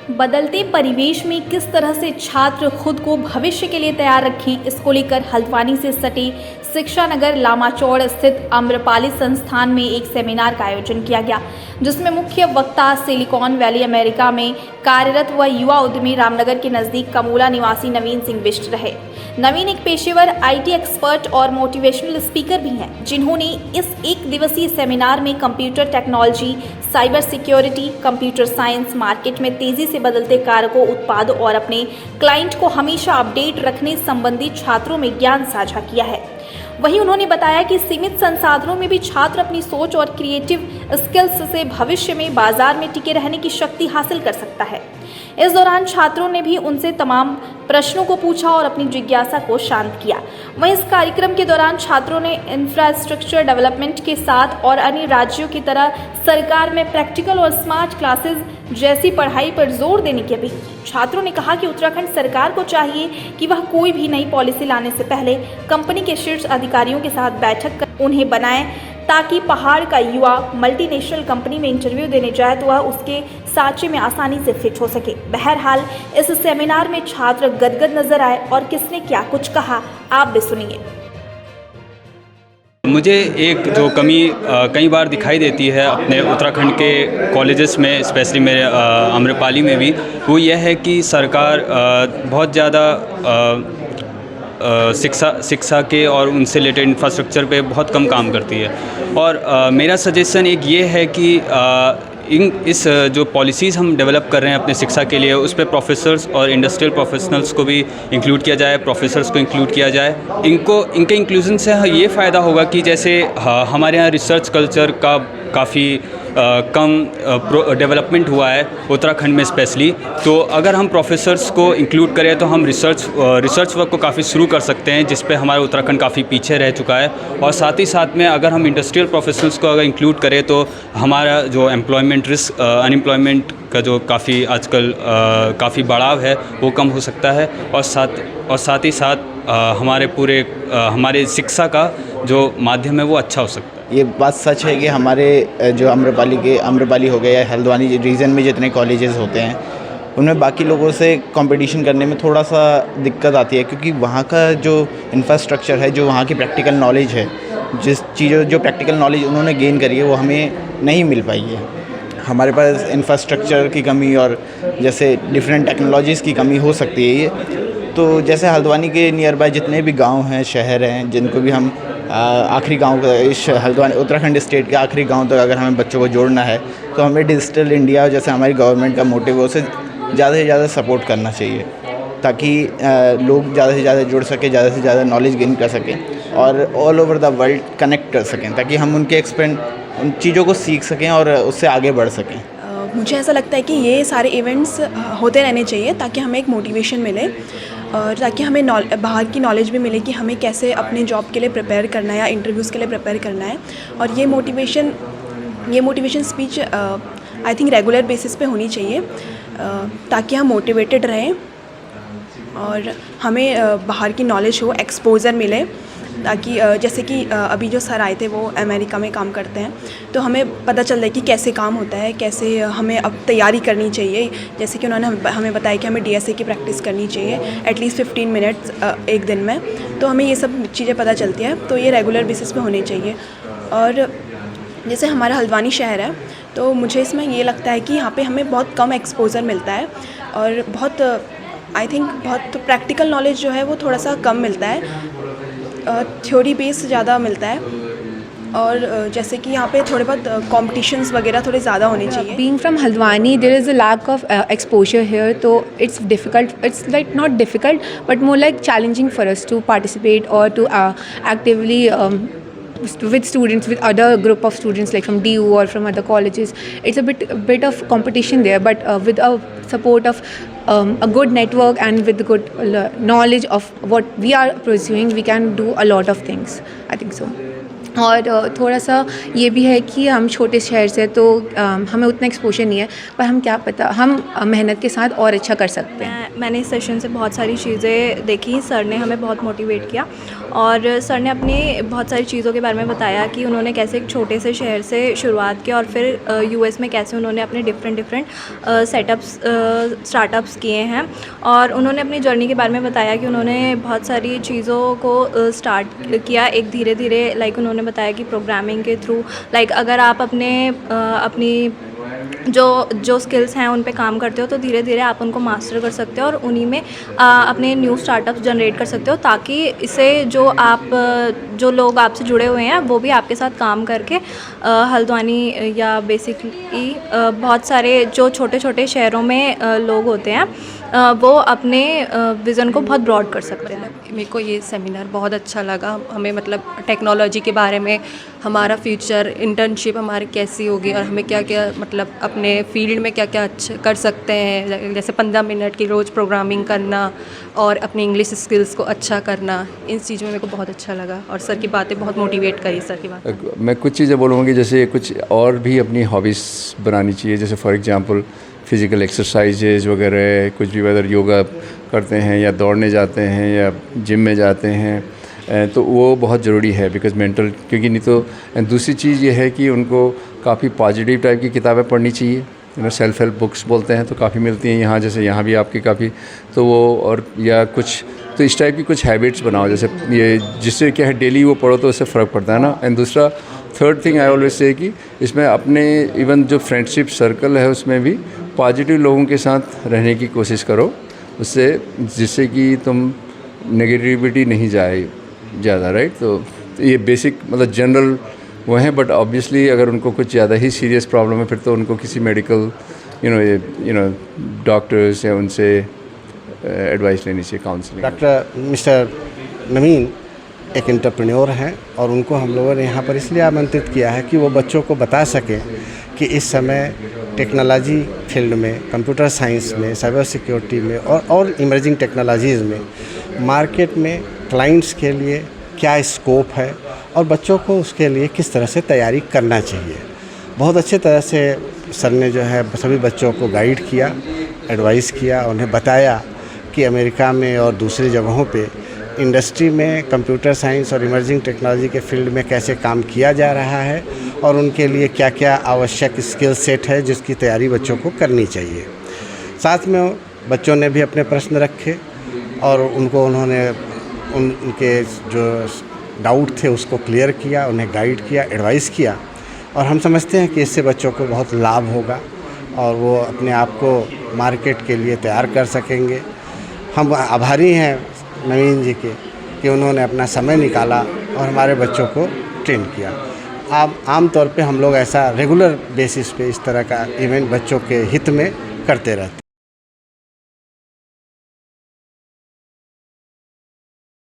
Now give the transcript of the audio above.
बदलते परिवेश में किस तरह से छात्र खुद को भविष्य के लिए तैयार रखें, इसको लेकर हल्द्वानी से सटे शिक्षा नगर लामाचौड़ स्थित आम्रपाली संस्थान में एक सेमिनार का आयोजन किया गया, जिसमें मुख्य वक्ता सिलिकॉन वैली अमेरिका में कार्यरत व युवा उद्यमी रामनगर के नज़दीक कमोला निवासी नवीन सिंह बिष्ट रहे। नवीन एक पेशेवर आईटी एक्सपर्ट और मोटिवेशनल स्पीकर भी हैं, जिन्होंने इस एक दिवसीय सेमिनार में computer technology, cyber security, computer science, market में तेजी से बदलते कारकों, उत्पादों और अपने क्लाइंट को हमेशा अपडेट रखने संबंधी छात्रों में ज्ञान साझा किया है। वहीं उन्होंने बताया कि सीमित संसाधनों में भी छात्र अपनी सोच और क्रिएटिव स्किल्स से भविष्य में बाजार में टिके रहने की शक्ति हासिल कर सकता है। इस दौरान छात्रों ने भी उनसे तमाम प्रश्नों को पूछा और अपनी जिज्ञासा को शांत किया। वहीं इस कार्यक्रम के दौरान छात्रों ने इंफ्रास्ट्रक्चर डेवलपमेंट के साथ और अन्य राज्यों की तरह सरकार में प्रैक्टिकल और स्मार्ट क्लासेस जैसी पढ़ाई पर जोर देने की अपील की। छात्रों ने कहा कि उत्तराखंड सरकार को चाहिए कि वह कोई भी नई पॉलिसी लाने से पहले कंपनी के शीर्ष अधिकारियों के साथ बैठक कर उन्हें बनाए, ताकि पहाड़ का युवा मल्टीनेशनल कंपनी में इंटरव्यू देने जाए तो वह उसके सांचे में आसानी से फिट हो सके। बहरहाल इस सेमिनार में छात्र गदगद नजर आए और किसने क्या कुछ कहा, आप भी सुनिए। मुझे एक जो कमी कई बार दिखाई देती है अपने उत्तराखंड के कॉलेजेस में, स्पेशली मेरे आम्रपाली में भी, वो यह है कि सरकार बहुत ज़्यादा शिक्षा के और उनसे रिलेटेड इंफ्रास्ट्रक्चर पे बहुत कम काम करती है। और मेरा सजेशन एक ये है कि इस जो पॉलिसीज़ हम डेवलप कर रहे हैं अपने शिक्षा के लिए, उस पर प्रोफेसर्स और इंडस्ट्रियल प्रोफेशनल्स को भी इंक्लूड किया जाए, प्रोफेसर्स को इंक्लूड किया जाए। इनके इंक्लूजन से ये फ़ायदा होगा कि जैसे हमारे यहाँ रिसर्च कल्चर का काफ़ी कम डेवलपमेंट हुआ है उत्तराखंड में स्पेशली, तो अगर हम प्रोफेसर्स को इंक्लूड करें तो हम रिसर्च वर्क को काफ़ी शुरू कर सकते हैं, जिस पे हमारा उत्तराखंड काफ़ी पीछे रह चुका है। और साथ ही साथ में अगर हम इंडस्ट्रियल प्रोफेशनल्स को अगर इंक्लूड करें तो हमारा जो एम्प्लॉयमेंट रिस्क, अनएम्प्लॉयमेंट का जो काफ़ी आजकल काफ़ी बढ़ाव है वो कम हो सकता है। और साथ ही साथ हमारे शिक्षा का जो माध्यम है वो अच्छा हो सकता है। ये बात सच है कि हमारे जो आम्रपाली हो गया या हल्द्वानी रीजन में जितने कॉलेजेस होते हैं, उनमें बाकी लोगों से कंपटीशन करने में थोड़ा सा दिक्कत आती है, क्योंकि वहाँ का जो इंफ्रास्ट्रक्चर है, जो वहाँ की प्रैक्टिकल नॉलेज है, जो प्रैक्टिकल नॉलेज उन्होंने गेन करी है वो हमें नहीं मिल पाई है। हमारे पास इंफ्रास्ट्रक्चर की कमी और जैसे डिफरेंट टेक्नोलॉजीज़ की कमी हो सकती है। ये तो जैसे हल्द्वानी के नियर बाय जितने भी गांव हैं, शहर हैं, जिनको भी हम आखिरी गांव इस हल्द्वानी उत्तराखंड स्टेट के आखिरी गांव तक अगर हमें बच्चों को जोड़ना है, तो हमें डिजिटल इंडिया जैसे हमारी गवर्नमेंट का मोटिव है, उसे ज़्यादा से ज़्यादा सपोर्ट करना चाहिए, ताकि लोग ज़्यादा से ज़्यादा जुड़ सकें, ज़्यादा से ज़्यादा नॉलेज गेन कर सकें और all over the world connect कर सकें, ताकि हम उनके उन चीज़ों को सीख सकें और उससे आगे बढ़ सकें। मुझे ऐसा लगता है कि ये सारे इवेंट्स होते रहने चाहिए, ताकि हमें एक मोटिवेशन मिले और ताकि हमें बाहर की नॉलेज भी मिले कि हमें कैसे अपने जॉब के लिए प्रिपेयर करना है या इंटरव्यूज़ के लिए प्रिपेयर करना है। और ये motivation speech I think regular basis पे होनी चाहिए, ताकि हम मोटिवेटेड रहें और हमें बाहर की नॉलेज हो, एक्सपोजर मिले, ताकि जैसे कि अभी जो सर आए थे वो अमेरिका में काम करते हैं, तो हमें पता चल रहा है कि कैसे काम होता है, कैसे हमें अब तैयारी करनी चाहिए। जैसे कि उन्होंने हमें बताया कि हमें DSA की प्रैक्टिस करनी चाहिए एटलीस्ट 15 मिनट्स एक दिन में, तो हमें ये सब चीज़ें पता चलती हैं, तो ये रेगुलर बेसिस पे होनी चाहिए। और जैसे हमारा हल्द्वानी शहर है, तो मुझे इसमें ये लगता है कि यहाँ पे हमें बहुत कम एक्सपोजर मिलता है और बहुत प्रैक्टिकल नॉलेज जो है वो थोड़ा सा कम मिलता है, थ्योरी बेस ज़्यादा मिलता है। और जैसे कि यहाँ पे थोड़े बहुत कॉम्पिटिशन्स वगैरह थोड़े ज़्यादा होने चाहिए। Being from Haldwani, there is a lack of exposure here, so it's difficult. It's like not difficult, but more like challenging for us to participate or to actively with students, with other group of students like from DU or from other colleges. It's a bit of competition there, but with a support of a good network and with the good knowledge of what we are pursuing, we can do a lot of things. I think so. और थोड़ा सा ये भी है कि हम छोटे शहर से, तो हमें उतना एक्सपोजर नहीं है, पर हम क्या पता, हम मेहनत के साथ और अच्छा कर सकते हैं। मैंने इस सेशन से बहुत सारी चीज़ें देखी, सर ने हमें बहुत मोटिवेट किया और सर ने अपनी बहुत सारी चीज़ों के बारे में बताया कि उन्होंने कैसे एक छोटे से शहर से शुरुआत की और फिर यूएस में कैसे उन्होंने अपने डिफरेंट सेटअप्स स्टार्टअप्स किए हैं। और उन्होंने अपनी जर्नी के बारे में बताया कि उन्होंने बहुत सारी चीज़ों को स्टार्ट किया एक धीरे धीरे। लाइक उन्होंने बताया कि प्रोग्रामिंग के थ्रू लाइक अगर आप अपनी जो स्किल्स हैं उन पे काम करते हो तो धीरे धीरे आप उनको मास्टर कर सकते हो और उन्हीं में अपने न्यू स्टार्टअप्स जनरेट कर सकते हो, ताकि इससे जो लोग आपसे जुड़े हुए हैं वो भी आपके साथ काम करके हल्द्वानी या बेसिकली बहुत सारे जो छोटे छोटे शहरों में लोग होते हैं वो अपने विज़न को बहुत ब्रॉड कर सकते हैं। मेरे को ये सेमिनार बहुत अच्छा लगा। हमें मतलब टेक्नोलॉजी के बारे में, हमारा फ्यूचर, इंटर्नशिप हमारी कैसी होगी और हमें क्या क्या मतलब अपने फील्ड में क्या क्या अच्छा कर सकते हैं, जैसे 15 मिनट की रोज़ प्रोग्रामिंग करना और अपनी इंग्लिश स्किल्स को अच्छा करना, इन चीज़ों में मेरे को बहुत अच्छा लगा और सर की बातें बहुत मोटिवेट करी। सर की बात मैं कुछ चीज़ें बोलूँगी, जैसे कुछ और भी अपनी हॉबीज़ बनानी चाहिए, जैसे फॉर एग्जांपल फ़िज़िकल एक्सरसाइजेज वगैरह कुछ भी, अगर योगा करते हैं या दौड़ने जाते हैं या जिम में जाते हैं तो वो बहुत ज़रूरी है बिकॉज़ मेंटल, क्योंकि नहीं तो दूसरी चीज़ ये है कि उनको काफ़ी पॉजिटिव टाइप की किताबें पढ़नी चाहिए। सेल्फ हेल्प बुक्स बोलते हैं तो काफ़ी मिलती हैं यहाँ, जैसे यहाँ भी आपकी काफ़ी, तो वो और या कुछ तो इस टाइप की कुछ हैबिट्स बनाओ, जैसे ये जिससे क्या है डेली वो पढ़ो तो उससे फ़र्क पड़ता है ना। एंड दूसरा third thing I always say कि इसमें अपने इवन जो फ्रेंडशिप सर्कल है उसमें भी पॉजिटिव लोगों के साथ रहने की कोशिश करो, उससे जिससे कि तुम नेगेटिविटी नहीं जाए ज़्यादा, राइट। तो ये बेसिक मतलब जनरल वो हैं, बट ऑब्वियसली अगर उनको कुछ ज़्यादा ही सीरियस प्रॉब्लम है फिर तो उनको किसी मेडिकल यू नो डॉक्टर्स या उनसे एडवाइस लेनी चाहिए, काउंसलिंग। डॉक्टर मिस्टर नवीन एक एंटरप्रेन्योर हैं और उनको हम लोगों ने यहाँ पर इसलिए आमंत्रित किया है कि वो बच्चों को बता सकें कि इस समय टेक्नोलॉजी फील्ड में, कंप्यूटर साइंस में, साइबर सिक्योरिटी में और इमर्जिंग टेक्नोलॉजीज़ में मार्केट में क्लाइंट्स के लिए क्या स्कोप है और बच्चों को उसके लिए किस तरह से तैयारी करना चाहिए। बहुत अच्छे तरह से सर ने जो है सभी बच्चों को गाइड किया, एडवाइस किया, उन्हें बताया कि अमेरिका में और दूसरी जगहों पे इंडस्ट्री में कंप्यूटर साइंस और इमर्जिंग टेक्नोलॉजी के फील्ड में कैसे काम किया जा रहा है और उनके लिए क्या क्या आवश्यक स्किल सेट है जिसकी तैयारी बच्चों को करनी चाहिए। साथ में बच्चों ने भी अपने प्रश्न रखे और उन्होंने उनके जो डाउट थे उसको क्लियर किया, उन्हें गाइड किया, एडवाइस किया और हम समझते हैं कि इससे बच्चों को बहुत लाभ होगा और वो अपने आप को मार्केट के लिए तैयार कर सकेंगे। हम आभारी हैं नवीन जी के कि उन्होंने अपना समय निकाला और हमारे बच्चों को ट्रेन किया। आम तौर पे हम लोग ऐसा रेगुलर बेसिस पे इस तरह का इवेंट बच्चों के हित में करते रहते हैं।